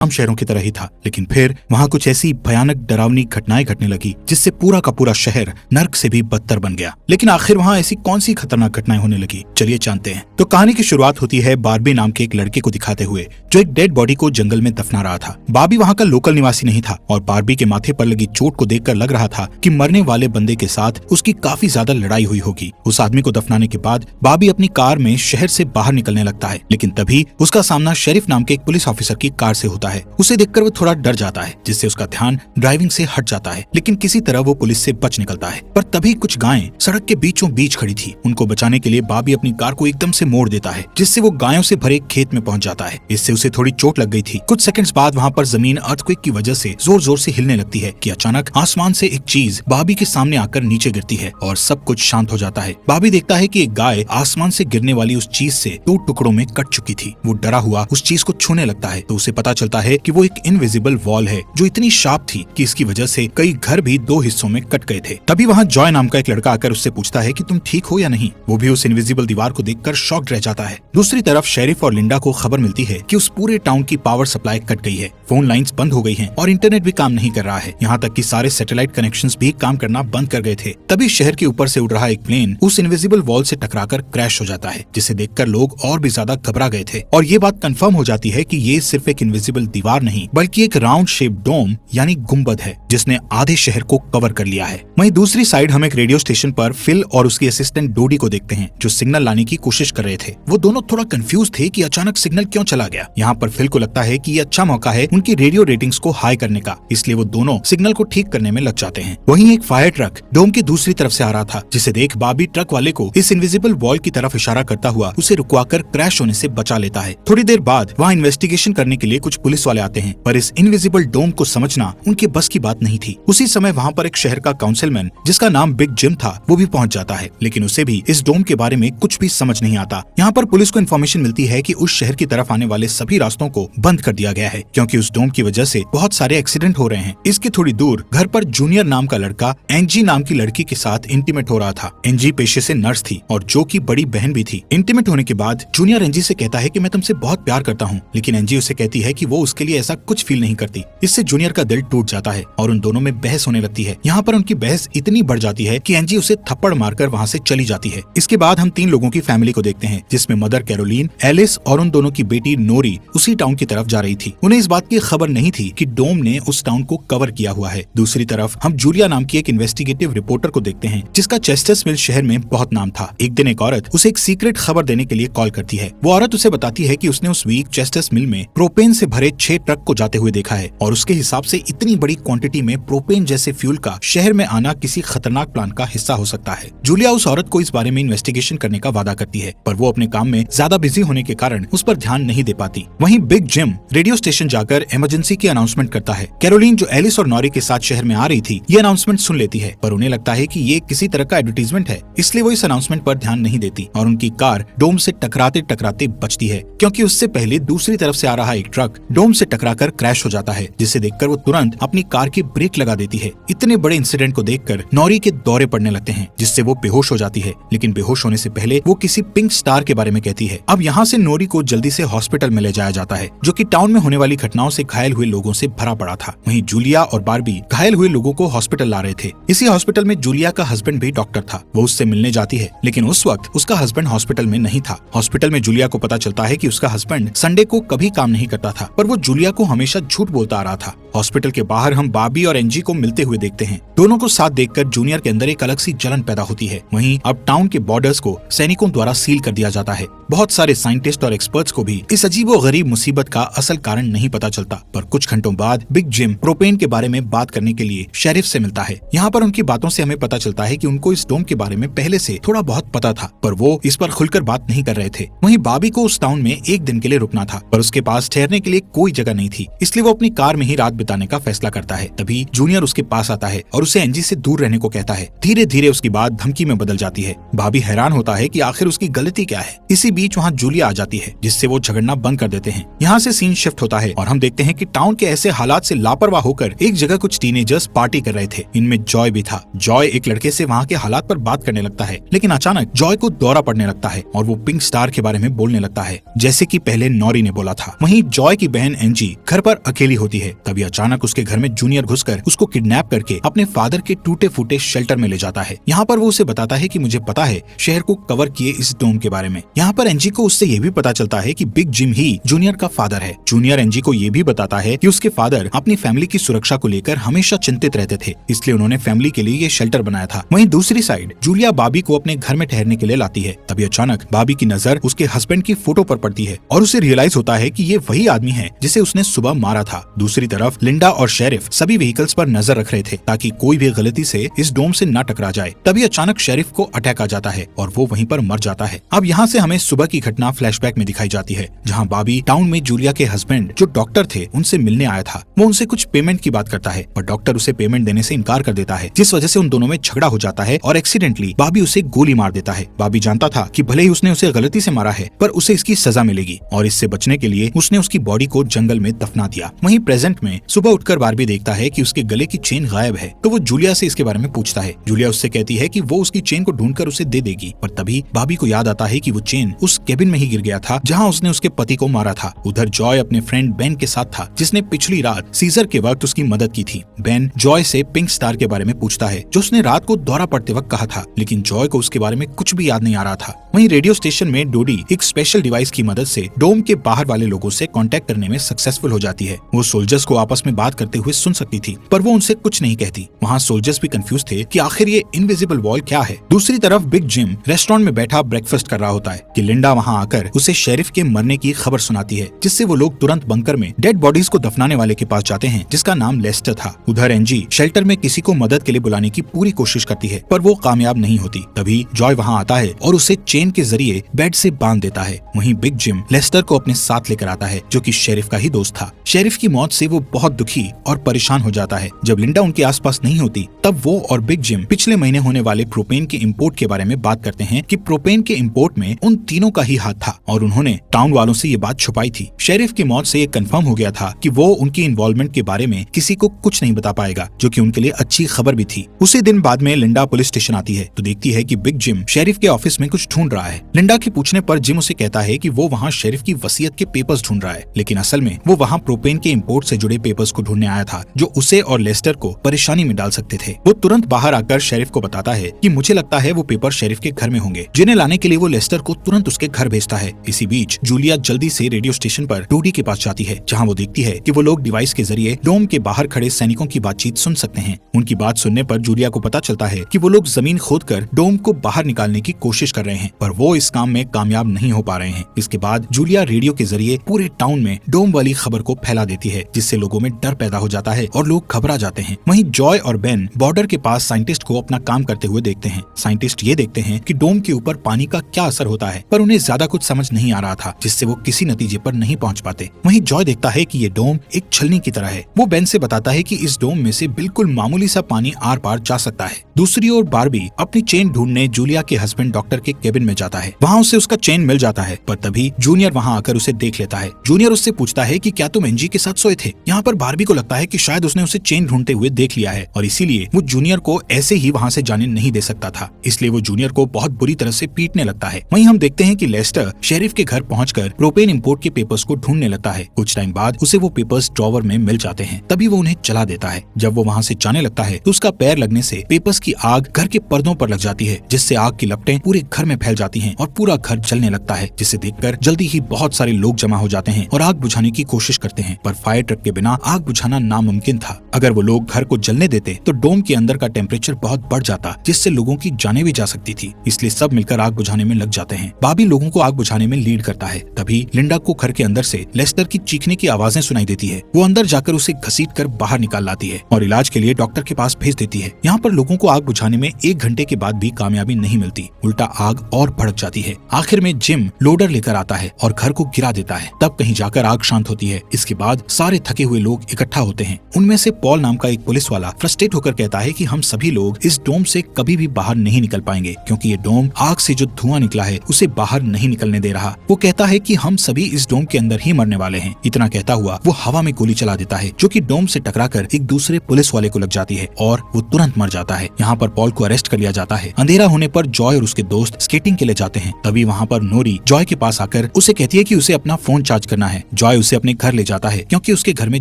आम शहरों की तरह ही था, लेकिन फिर वहाँ कुछ ऐसी भयानक डरावनी घटनाएं घटने लगी जिससे पूरा का पूरा शहर नर्क से भी बदतर बन गया। लेकिन आखिर वहाँ ऐसी कौन सी खतरनाक घटनाएं होने लगी, चलिए जानते हैं। तो कहानी की शुरुआत होती है बार्बी नाम के एक लड़के को दिखाते हुए जो एक डेड बॉडी को जंगल में दफना रहा था। बार्बी वहाँ का लोकल निवासी नहीं था और बार्बी के माथे पर लगी चोट को देखकर लग रहा था कि मरने वाले बंदे के साथ उसकी काफी ज्यादा लड़ाई हुई होगी। उस आदमी को दफनाने के बाद बार्बी अपनी कार में शहर से बाहर निकलने लगता है, लेकिन तभी उसका सामना शेरिफ नाम के एक पुलिस ऑफिसर की कार से होता है। उसे देखकर वो थोड़ा डर जाता है, जिससे उसका ध्यान ड्राइविंग से हट जाता है, लेकिन किसी तरह वो पुलिस से बच निकलता है। पर तभी कुछ गायें सड़क के बीचों बीच खड़ी थी। उनको बचाने के लिए बार्बी अपनी कार को एकदम से मोड़ देता है, जिससे वो गायों से भरे खेत में पहुंच जाता है। इससे उसे थोड़ी चोट लग गई थी। कुछ सेकंड्स बाद वहाँ पर जमीन अर्थक्वेक की वजह से जोर जोर से हिलने लगती है कि अचानक आसमान से एक चीज बार्बी के सामने आकर नीचे गिरती है और सब कुछ शांत हो जाता है। बार्बी देखता है कि एक गाय आसमान से गिरने वाली उस चीज से 2 टुकड़ों में कट चुकी थी। वो डरा हुआ उस चीज को छूने लगता है तो उसे पता चलता है कि वो एक इनविजिबल वॉल है जो इतनी शार्प थी कि इसकी वजह से कई घर भी 2 हिस्सों में कट गए थे। तभी वहाँ जॉय नाम का एक लड़का आकर उससे पूछता है कि तुम ठीक हो या नहीं। वो भी उस इनविजिबल दीवार को देखकर शॉक्ड रह जाता है। दूसरी तरफ शेरिफ और लिंडा को खबर मिलती है कि उस पूरे टाउन की पावर सप्लाई कट गई है, फोन लाइंस बंद हो गई हैं और इंटरनेट भी काम नहीं कर रहा है। यहाँ तक कि सारे सैटेलाइट कनेक्शंस भी काम करना बंद कर गए थे। तभी शहर के ऊपर से उड़ रहा एक प्लेन उस इनविजिबल वॉल से टकराकर क्रैश हो जाता है, जिसे देखकर लोग और भी ज्यादा घबरा गए थे। और ये बात कंफर्म हो जाती है कि ये सिर्फ एक इनविजिबल दीवार नहीं बल्कि एक राउंड शेप डोम यानी गुम्बद है, जिसने आधे शहर को कवर कर लिया है। वहीं दूसरी साइड हम एक रेडियो स्टेशन पर फिल और उसकी असिस्टेंट डोडी को देखते हैं जो सिग्नल लाने की कोशिश कर रहे थे। वो दोनों थोड़ा कंफ्यूज थे कि अचानक सिग्नल क्यों चला गया। यहाँ पर फिल को लगता है कि ये अच्छा मौका है उनकी रेडियो रेटिंग्स को हाई करने का, इसलिए वो दोनों सिग्नल को ठीक करने में लग जाते हैं। वहीं एक फायर ट्रक डोम की दूसरी तरफ से आ रहा था, जिसे देख बार्बी ट्रक वाले को इस इनविजिबल वॉल की तरफ इशारा करता हुआ उसे रुकवाकर क्रैश होने से बचा लेता है। थोड़ी देर बाद वहाँ इन्वेस्टिगेशन करने के लिए कुछ पुलिस वाले आते हैं, पर इस इनविजिबल डोम को समझना उनके बस की बात नहीं थी। उसी समय वहाँ पर एक शहर का काउंसिलमैन जिसका नाम बिग जिम था वो भी पहुँच जाता है, लेकिन उसे भी इस डोम के बारे में कुछ भी समझ नहीं आता। यहाँ पर पुलिस को इन्फॉर्मेशन मिलती है कि उस शहर की तरफ आने वाले सभी रास्तों को बंद कर दिया गया है, क्योंकि उस डोम की वजह से बहुत सारे एक्सीडेंट हो रहे हैं। इसके थोड़ी दूर घर पर जूनियर नाम का लड़का एंजी नाम की लड़की के साथ इंटीमेट हो रहा था। एंजी पेशे से नर्स थी और जो की बड़ी बहन भी थी। इंटीमेट होने के बाद जूनियर एंजी से कहता है कि मैं तुमसे बहुत प्यार करता हूँ, लेकिन एंजी उसे कहती है कि वो उसके लिए ऐसा कुछ फील नहीं करती। इससे जूनियर का दिल टूट जाता है और उन दोनों में बहस होने लगती है। यहाँ पर उनकी बहस इतनी बढ़ जाती है कि एंजी उसे थप्पड़ मारकर वहाँ से चली जाती है। इसके बाद हम 3 लोगों की फैमिली को देखते हैं, जिसमें मदर कैरोलीन, एलिस और उन दोनों की बेटी नोरी उसी टाउन की तरफ जा रही थी। उन्हें इस बात की खबर नहीं थी कि डोम ने उस टाउन को कवर किया हुआ है। दूसरी तरफ हम जूलिया नाम की एक इन्वेस्टिगेटिव रिपोर्टर को देखते हैं, जिसका चेस्टर्स मिल शहर में बहुत नाम था। एक दिन एक औरत उसे एक सीक्रेट खबर देने के लिए कॉल करती है। वो औरत उसे बताती है कि उसने उस वीक चेस्टर्स मिल में प्रोपेन से भरे 6 ट्रक को जाते हुए देखा है और उसके हिसाब से इतनी बड़ी क्वांटिटी में प्रोपेन जैसे फ्यूल का शहर में आना किसी खतरनाक प्लान का हिस्सा हो सकता है। जूलिया उस औरत को इस बारे में इन्वेस्टिगेशन करने का वादा करती है, पर वो अपने काम में ज्यादा बिजी होने के कारण उस पर ध्यान नहीं दे पाती। वहीं बिग जिम रेडियो स्टेशन जाकर इमरजेंसी की अनाउंसमेंट करता है। कैरोलीन जो एलिस और नॉरी के साथ शहर में आ रही थी, ये अनाउंसमेंट सुन लेती है, पर उन्हें लगता है कि ये किसी तरह का एडवर्टीजमेंट है, इसलिए वो इस अनाउंसमेंट पर ध्यान नहीं देती और उनकी कार डोम से टकराते टकराते बचती है, क्योंकि उससे पहले दूसरी तरफ से आ रहा एक ट्रक डोम से टकराकर क्रैश हो जाता है, जिसे देखकर वो तुरंत अपनी कार की ब्रेक लगा देती है। इतने बड़े इंसिडेंट को देखकर नॉरी के दौरे पड़ने लगते हैं, जिससे वो बेहोश हो जाती है, लेकिन बेहोश होने से पहले वो किसी पिंक स्टार के बारे में कहती है। अब यहाँ से नोरी को जल्दी से हॉस्पिटल में ले जाया जाता है, जो कि टाउन में होने वाली घटनाओं से घायल हुए लोगों से भरा पड़ा था। वहीं जूलिया और बार्बी घायल हुए लोगों को हॉस्पिटल ला रहे थे। इसी हॉस्पिटल में जूलिया का हस्बैंड भी डॉक्टर था। वो उससे मिलने जाती है, लेकिन उस वक्त उसका हस्बैंड हॉस्पिटल में नहीं था। हॉस्पिटल में जूलिया को पता चलता है कि उसका हस्बैंड संडे को कभी काम नहीं करता था, पर वो जूलिया को हमेशा झूठ बोलता आ रहा था। हॉस्पिटल के बाहर हम बार्बी और एंजी को मिलते हुए देखते हैं। दोनों को साथ देखकर जूनियर के अंदर एक अलग सी जलन पैदा होती है। वहीं अब टाउन के बॉर्डर्स को सैनिकों द्वारा सील कर दिया जाता है। बहुत सारे साइंटिस्ट और एक्सपर्ट्स को भी इस अजीबो गरीब मुसीबत का असल कारण नहीं पता चलता, पर कुछ घंटों बाद बिग जिम प्रोपेन के बारे में बात करने के लिए शेरिफ से मिलता है। यहाँ पर उनकी बातों से हमें पता चलता है कि उनको इस डोम के बारे में पहले से थोड़ा बहुत पता था, पर वो इस पर खुलकर बात नहीं कर रहे थे। वहीं बार्बी को उस टाउन में एक दिन के लिए रुकना था, पर उसके पास ठहरने के लिए कोई जगह नहीं थी, इसलिए वो अपनी कार में ही रात बिताने का फैसला करता है। तभी जूनियर उसके पास आता है और उसे एंजी से दूर रहने को कहता है। धीरे धीरे उसकी बात धमकी में बदल जाती है। भाभी हैरान होता है कि आखिर उसकी गलती क्या है। इसी बीच वहाँ जूलिया आ जाती है, जिससे वो झगड़ना बंद कर देते हैं। यहाँ से सीन शिफ्ट होता है और हम देखते हैं कि टाउन के ऐसे हालात से लापरवाह होकर एक जगह कुछ टीनेजर्स पार्टी कर रहे थे। इनमें जॉय भी था। जॉय एक लड़के से वहाँ के हालात पर बात करने लगता है, लेकिन अचानक जॉय को दौरा पड़ने लगता है और वो पिंक स्टार के बारे में बोलने लगता है, जैसे कि पहले नॉरी ने बोला था। वहीं जॉय की बहन एंजी घर पर अकेली होती है। तभी अचानक उसके घर में जूनियर घुसकर उसको किडनैप करके अपने फादर के टूटे फूटे शेल्टर में ले जाता है। यहाँ पर वो उसे बताता है कि मुझे पता है शहर को कवर किए इस डोम के बारे में। यहाँ पर एंजी को उससे ये भी पता चलता है कि बिग जिम ही जूनियर का फादर है। जूनियर एंजी को ये भी बताता है कि उसके फादर अपनी फैमिली की सुरक्षा को लेकर हमेशा चिंतित रहते थे, इसलिए उन्होंने फैमिली के लिए ये शेल्टर बनाया था। वहीं दूसरी साइड जूलिया बाबी को अपने घर में ठहरने के लिए लाती है। तभी अचानक बाबी की नजर उसके हस्बैंड की फोटो पर पड़ती है और उसे रियलाइज होता है कि ये वही आदमी है जिसे उसने सुबह मारा था। दूसरी तरफ लिंडा और शेरिफ सभी व्हीकल्स पर नजर रख रहे थे ताकि कोई भी गलती से इस डोम से न टकरा जाए। तभी अचानक शेरिफ को अटैक आ जाता है और वो वहीं पर मर जाता है। अब यहाँ से हमें सुबह की घटना फ्लैशबैक में दिखाई जाती है, जहाँ बाबी टाउन में जूलिया के हस्बैंड जो डॉक्टर थे उनसे मिलने आया था। वो उनसे कुछ पेमेंट की बात करता है पर डॉक्टर उसे पेमेंट देने से इनकार कर देता है, जिस वजह से उन दोनों में झगड़ा हो जाता है और एक्सीडेंटली बाबी उसे गोली मार देता है। बाबी जानता था कि भले ही उसने उसे गलती से मारा है पर उसे इसकी सजा मिलेगी और इससे बचने के लिए उसने उसकी बॉडी को जंगल में दफना दिया। वहीं प्रेजेंट में सुबह उठकर बारबी देखता है कि उसके गले की चेन गायब है, तो वो जूलिया से इसके बारे में पूछता है। जूलिया उससे कहती है कि वो उसकी चेन को ढूंढकर उसे दे देगी, पर तभी बाबी को याद आता है कि वो चेन उस केबिन में ही गिर गया था जहाँ उसने उसके पति को मारा था। उधर जॉय अपने फ्रेंड बेन के साथ था, जिसने पिछली रात सीजर के वक्त उसकी मदद की थी। बेन जॉय से पिंक स्टार के बारे में पूछता है जो उसने रात को दौरा पड़ते वक्त कहा था, लेकिन जॉय को उसके बारे में कुछ भी याद नहीं आ रहा था। वहीं रेडियो स्टेशन में डोडी एक स्पेशल डिवाइस की मदद से डोम के बाहर वाले लोगों से कांटेक्ट करने में सक्सेसफुल हो जाती है। वो सोल्जर्स को आपस में बात करते हुए सुन सकती थी, पर वो उनसे कुछ नहीं कहती। वहाँ सोल्जर्स भी कंफ्यूज थे कि आखिर ये इनविजिबल वॉल क्या है। दूसरी तरफ बिग जिम रेस्टोरेंट में बैठा ब्रेकफास्ट कर रहा होता है कि लिंडा वहाँ आकर उसे शेरिफ के मरने की खबर सुनाती है, जिससे वो लोग तुरंत बंकर में डेड बॉडीज को दफनाने वाले के पास जाते हैं, जिसका नाम लेस्टर था। उधर एंजी शेल्टर में किसी को मदद के लिए बुलाने की पूरी कोशिश करती है, पर वो कामयाब नहीं होती। तभी जॉय वहाँ आता है और उसे चेन के जरिए बेड से बांध देता है। वहीं बिग जिम लेस्टर को अपने साथ लेकर आता है, जो कि शेरिफ का ही दोस्त था। शेरिफ की मौत से वो बहुत दुखी और परेशान हो जाता है। जब लिंडा उनके आसपास नहीं होती, तब वो और बिग जिम पिछले महीने होने वाले प्रोपेन के इंपोर्ट के बारे में बात करते हैं कि प्रोपेन के इंपोर्ट में उन तीनों का ही हाथ था और उन्होंने टाउन वालों से ये बात छुपाई थी। शेरिफ की मौत से ये कंफर्म हो गया था कि वो उनकी इन्वॉल्वमेंट के बारे में किसी को कुछ नहीं बता पाएगा, जो कि उनके लिए अच्छी खबर भी थी। उसी दिन बाद में लिंडा पुलिस स्टेशन आती है तो देखती है कि बिग जिम शेरिफ के ऑफिस में कुछ ढूंढ रहा है। लिंडा के पूछने पर जिम उसे कहता है कि वो वहाँ शेरिफ की वसीयत के पेपर्स ढूंढ रहा है, लेकिन असल में वो वहाँ प्रोपेन के इंपोर्ट से जुड़े पेपर्स को ढूंढने आया था, जो उसे और लेस्टर को परेशानी में डाल सकते थे। वो तुरंत बाहर आकर शेरिफ को बताता है कि मुझे लगता है वो पेपर शेरिफ के घर में होंगे, जिन्हें लाने के लिए वो लेस्टर को तुरंत उसके घर भेजता है। इसी बीच जूलिया जल्दी से रेडियो स्टेशन पर डोडी के पास जाती है, जहाँ वो देखती है कि वो लोग डिवाइस के जरिए डोम के बाहर खड़े सैनिकों की बातचीत सुन सकते हैं। उनकी बात सुनने पर जूलिया को पता चलता है कि वो लोग जमीन खोदकर डोम को बाहर निकालने की कोशिश कर रहे हैं, पर वो इस काम में कामयाब नहीं हो पा रहे हैं। इसके बाद जूलिया रेडियो के जरिए पूरे टाउन में डोम वाली खबर को फैला देती है, जिससे लोगों में डर पैदा हो जाता है और लोग घबरा जाते हैं। वहीं जॉय और बेन बॉर्डर के पास साइंटिस्ट को अपना काम करते हुए देखते हैं। साइंटिस्ट ये देखते हैं कि डोम के ऊपर पानी का क्या असर होता है, पर उन्हें ज्यादा कुछ समझ नहीं आ रहा था, जिससे वो किसी नतीजे पर नहीं पहुंच पाते। वहीं जॉय देखता है कि ये डोम एक छलनी की तरह है। वो बेन से बताता है कि इस डोम में से बिल्कुल मामूली सा पानी आर पार जा सकता है। दूसरी ओर बारबी अपनी चेन ढूंढने जूलिया के हस्बैंड डॉक्टर के केबिन में जाता है। वहाँ उसे उसका चेन मिल जाता है, पर तभी जूनियर वहाँ आकर उसे देख लेता है। जूनियर उससे पूछता है कि क्या तुम एंजी के साथ सोए थे। यहाँ पर बारबी को लगता है कि शायद उसने उसे चेन ढूंढते हुए देख लिया है और इसीलिए वो जूनियर को ऐसे ही वहाँ से जाने नहीं दे सकता था, इसलिए वो जूनियर को बहुत बुरी तरह से पीटने लगता है। वहीं हम देखते हैं कि लेस्टर शेरिफ के घर पहुंचकर प्रोपेन इंपोर्ट के पेपर्स को ढूंढने लगता है। कुछ टाइम बाद उसे वो पेपर्स ड्रॉवर में मिल जाते हैं, तभी वो उन्हें जला देता है। जब वो वहाँ से जाने लगता है तो उसका पैर लगने से पेपर्स की आग घर के पर्दों पर लग जाती है, जिससे आग की लपटें पूरे घर में फैल जाती हैं और पूरा घर जलने लगता है, जिसे देखकर जल्दी ही बहुत सारे लोग जमा हो जाते हैं और आग बुझाने की कोशिश करते हैं, पर फायर ट्रक के बिना आग बुझाना नामुमकिन था। अगर वो लोग घर को जलने देते तो डोम के अंदर का टेम्परेचर बहुत बढ़ जाता, जिससे लोगों की जानें भी जा सकती थी, इसलिए सब मिलकर आग बुझाने में लग जाते हैं। बाबी लोगों को आग बुझाने में लीड करता है। तभी लिंडा को घर के अंदर से लेस्टर की चीखने की आवाजें सुनाई देती है। वो अंदर जाकर उसे घसीट कर बाहर निकाल लाती है और इलाज के लिए डॉक्टर के पास भेज देती है। यहाँ पर लोगों को आग बुझाने में 1 घंटे के बाद भी कामयाबी नहीं मिलती, उल्टा आग और भड़क जाती है। आखिर में जिम लोडर लेकर आता है और घर को गिरा देता है। तब कहीं जाकर आग शांत होती है। इसके बाद सारे थके हुए लोग इकट्ठा होते हैं। उनमें से पॉल नाम का एक पुलिस वाला फ्रस्ट्रेट होकर कहता है कि हम सभी लोग इस डोम से कभी भी बाहर नहीं निकल पाएंगे, क्योंकि ये डोम आग से जो धुआं निकला है उसे बाहर नहीं निकलने दे रहा। वो कहता है कि हम सभी इस डोम के अंदर ही मरने वाले हैं। इतना कहता हुआ वो हवा में गोली चला देता है, जो कि डोम से टकराकर एक दूसरे पुलिस वाले को लग जाती है और वो तुरंत मर जाता है। यहाँ पर पॉल को अरेस्ट कर लिया जाता है। अंधेरा होने पर जॉय और उसके दोस्त स्केटिंग के लिए जाते हैं। तभी वहाँ पर नोरी जॉय के पास आकर उसे कहती है कि उसे अपना फोन चार्ज करना है। जॉय उसे अपने घर ले जाता है, क्योंकि उसके घर में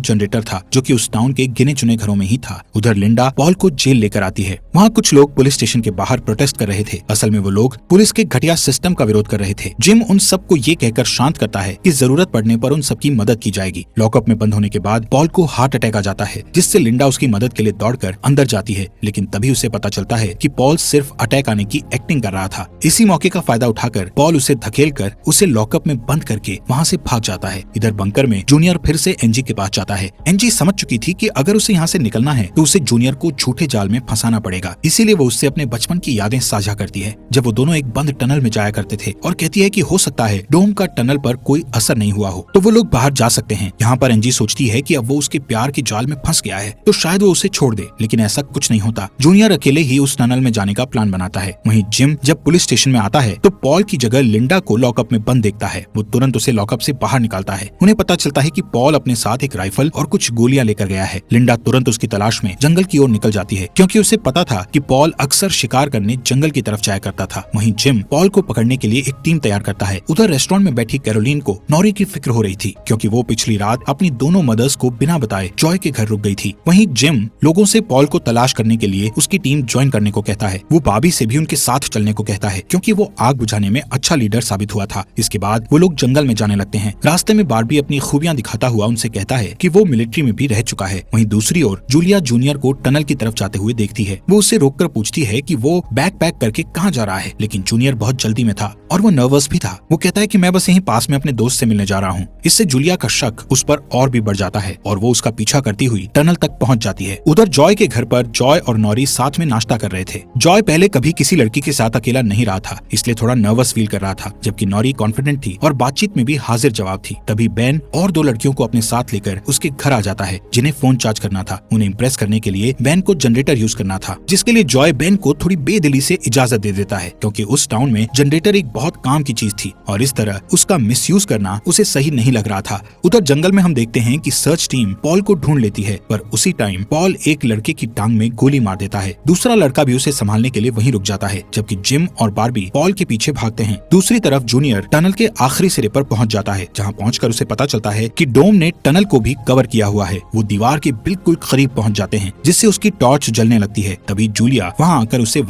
जनरेटर था, जो कि उस टाउन के गिने चुने घरों में ही था। उधर लिंडा पॉल को जेल लेकर आती है। वहाँ कुछ लोग पुलिस स्टेशन के बाहर प्रोटेस्ट कर रहे थे। असल में वो लोग पुलिस के घटिया सिस्टम का विरोध कर रहे थे। जिम उन सबको ये कहकर शांत करता है कि जरूरत पड़ने पर उन सबकी मदद की जाएगी। लॉकअप में बंद होने के बाद पॉल को हार्ट अटैक आ जाता है, जिससे लिंडा उसकी मदद के लिए दौड़कर अंदर जाती है। लेकिन तभी उसे पता चलता है कि पॉल सिर्फ अटैक आने की एक्टिंग कर रहा था। इसी मौके का फायदा उठाकर पॉल उसे धकेलकर उसे लॉकअप में बंद करके वहाँ से भाग जाता है। इधर बंकर में जूनियर फिर से एनजी के पास जाता है। एनजी समझ चुकी थी कि अगर उसे यहाँ से निकलना है तो उसे जूनियर को झूठे जाल में फंसाना पड़ेगा। इसीलिए वो उससे अपने बचपन की यादें साझा करती है, जब वो दोनों एक बंद टनल में जाया करते थे, और कहती है कि हो सकता है डोम का टनल पर कोई असर नहीं हुआ हो, तो वो लोग बाहर जा सकते हैं। यहाँ पर एनजी सोचती है कि अब वो उसके प्यार के जाल में फंस गया है, तो शायद वो उसे छोड़ दे, लेकिन ऐसा कुछ नहीं होता। जूनियर अकेले ही उस टनल में जाने का प्लान बनाता है। वहीं जिम जब पुलिस स्टेशन में आता है तो पॉल की जगह लिंडा को लॉकअप में बंद देखता है। वो तुरंत उसे लॉकअप से बाहर निकालता है। उन्हें पता चलता है कि पॉल अपने साथ एक राइफल और कुछ गोलियां लेकर गया है। लिंडा तुरंत उसकी तलाश में जंगल की ओर निकल जाती है, क्योंकि उसे पता था कि पॉल अक्सर शिकार करने जंगल की तरफ जाया करता था। वहीं जिम पॉल को पकड़ने के लिए एक टीम तैयार करता है। उधर रेस्टोरेंट में बैठी कैरोलीन को नॉरी की फिक्र हो रही थी, क्योंकि वो पिछली रात अपनी दोनों मदर्स को बिना बताए जॉय के घर रुक गई थी। वहीं जिम लोगों से पॉल को तलाश करने के लिए उसकी टीम ज्वाइन करने को कहता है। वो बाबी से भी उनके साथ चलने को कहता है, क्योंकि वो आग बुझाने में अच्छा लीडर साबित हुआ था। इसके बाद वो लोग जंगल में जाने लगते हैं। रास्ते में बार्बी अपनी खूबियां दिखाता हुआ उनसे कहता है कि वो मिलिट्री में भी रह चुका है। वहीं दूसरी ओर जूलिया जूनियर को टनल की तरफ जाते हुए देखती है। वो उससे रोककर पूछती है कि वो बैग पैक करके कहाँ जा रहा है, लेकिन जूनियर बहुत जल्दी में था और वो नर्वस भी था। वो कहता है कि मैं बस यहीं पास में अपने दोस्त से मिलने जा रहा हूँ। इससे जूलिया का शक उस पर और भी बढ़ जाता है और वो उसका पीछा करती हुई टनल तक पहुँच जाती है। उधर जॉय के घर पर जॉय और नॉरी साथ में नाश्ता कर रहे थे। जॉय पहले कभी किसी लड़की के साथ अकेला नहीं रहा था, इसलिए थोड़ा नर्वस फील कर रहा था, जबकि नॉरी कॉन्फिडेंट थी और बातचीत में भी हाजिर जवाब थी। तभी बेन और दो लड़कियों को अपने साथ लेकर उसके घर आ जाता है, जिन्हें फोन चार्ज करना था। उन्हें इम्प्रेस करने के लिए बेन को जनरेटर यूज करना था, जिसके लिए जॉय बेन को थोड़ी बेदिली से इजाजत दे देता है, क्योंकि उस टाउन में जनरेटर एक बहुत काम की चीज थी और इस तरह उसका मिसयूज करना उसे सही नहीं लग रहा था। उधर जंगल में हम देखते हैं कि सर्च टीम पॉल को ढूंढ लेती है, पर उसी टाइम पॉल एक लड़के की टांग में गोली मार देता है। दूसरा लड़का भी उसे संभालने के लिए वहीं रुक जाता है, जबकि जिम और बार्बी पॉल के पीछे भागते हैं। दूसरी तरफ जूनियर टनल के आखिरी सिरे पर पहुंच जाता है, जहां पहुंचकर उसे पता चलता है कि डोम ने टनल को भी कवर किया हुआ है। वो दीवार के बिल्कुल करीब पहुंच जाते हैं, जिससे उसकी टॉर्च जलने लगती है। तभी जूलिया वहां आकर उसे